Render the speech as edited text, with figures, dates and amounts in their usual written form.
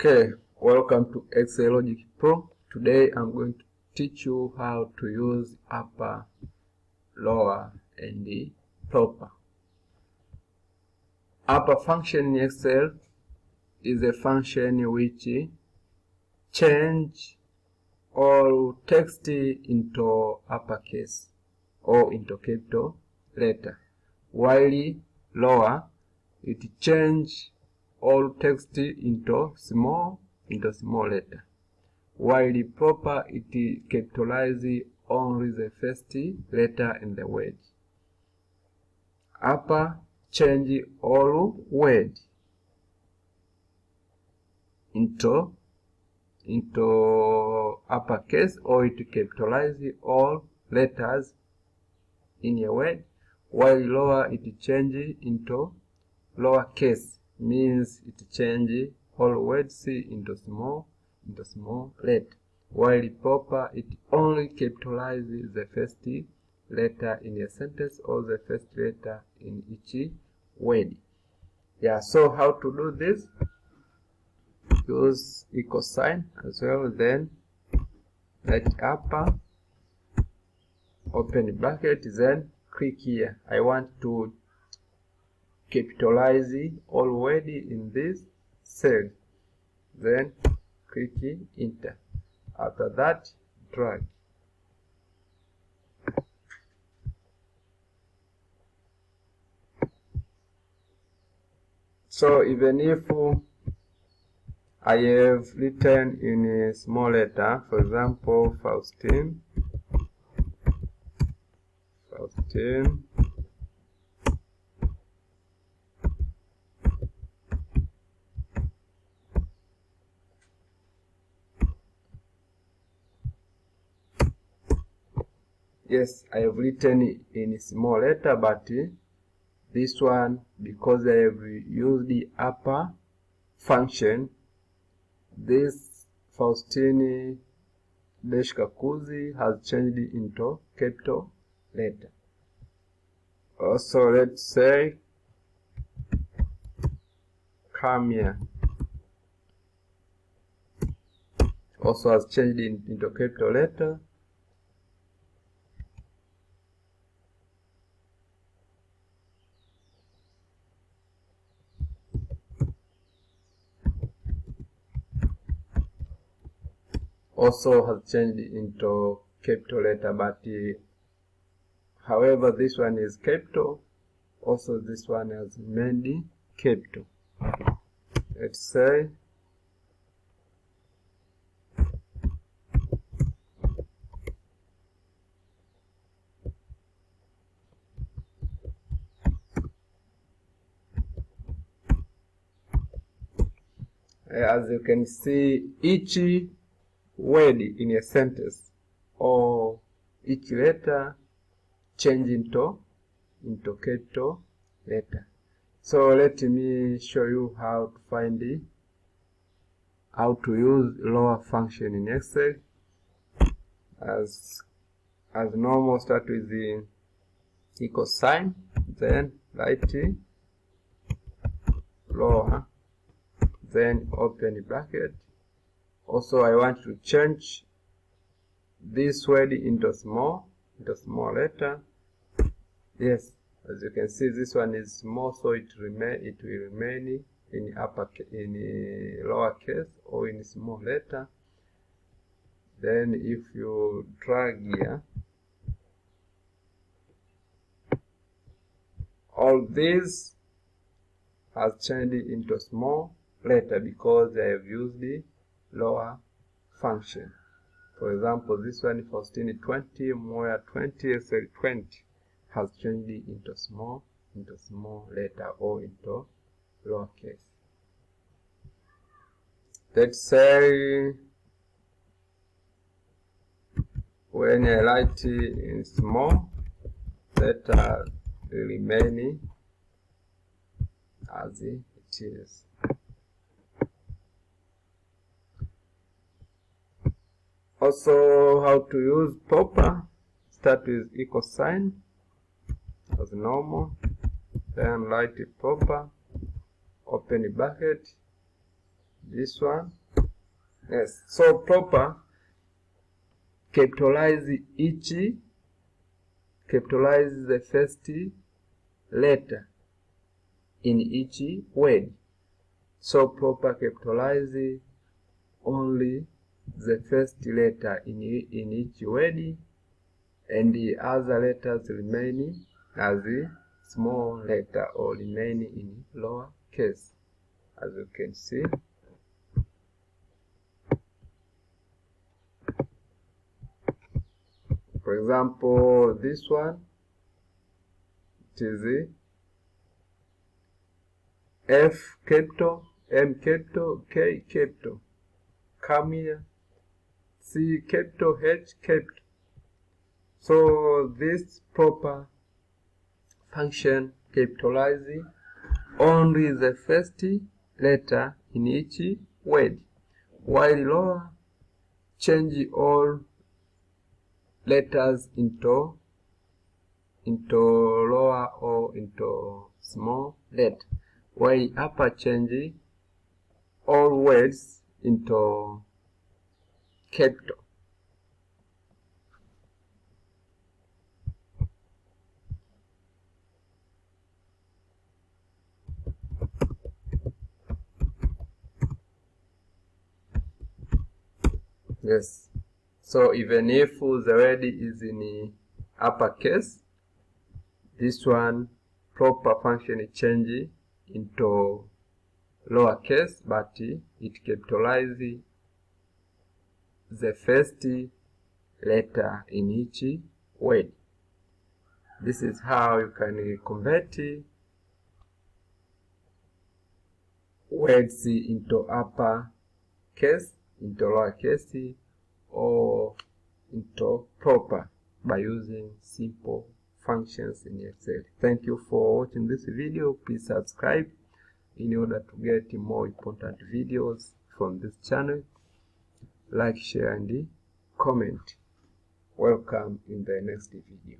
Okay, welcome to Excel Logic Pro. Today I'm going to teach you how to use upper, lower, and the proper. Upper function in Excel is a function which change all text into uppercase or into capital letter, while lower it change all text into small letter, while the proper it capitalize only the first letter in the word. Upper change all word into uppercase, or it capitalize all letters in a word, while lower it change into lowercase, means it change all words into small letter, while the proper it only capitalizes the first letter in a sentence or the first letter in each word. Yeah, so how to do this? Use equal sign as well, then write upper, open bracket, then click here. I want to capitalize all word in this cell, then click enter. After that, drag. So even if I have written in a small letter, for example, Faustine, yes, I have written in a small letter, but this one, because I have used the upper function, this Faustine dash Kakuzi has changed into capital letter. Also, let's say come here, also has changed into capital letter. Also has changed into capital letter, but however this one is capital, also this one has made capital. Let's say as you can see, each word in a sentence or each letter change into capital letter. So let me show you how to find how to use lower function in Excel. As normal, start with the equal sign, then write lower, then open bracket. Also, I want to change this word into small letter. Yes, as you can see, this one is small, so it will remain in lower case or in small letter. Then if you drag here, all this has changed into small letter because I have used the lower function. For example, this one Faustine 20, Moya 20, Excel 20 has changed into small letter or into lowercase. Let's say when I write in small letter, remain as it is. Also, how to use proper, start with equal sign as normal, then write proper, open bracket, this one. Yes, so proper capitalize the first letter in each word. So proper capitalize only the first letter in each word, and the other letters remain as a small letter or remain in lower case, as you can see. For example, this one, it is F capital, M capital, K capital. Come here, C capital, H capital. So this proper function capitalizing only the first letter in each word, while lower change all letters into lower or into small letter, while upper change all words into capital. Yes, so even if the word is in uppercase, this one proper function change into lowercase, but it capitalizes the first letter in each word. This is how you can convert words into upper case, into lower case, or into proper by using simple functions in Excel. Thank you for watching this video. Please subscribe in order to get more important videos from this channel. Like, share, and comment. Welcome in the next video.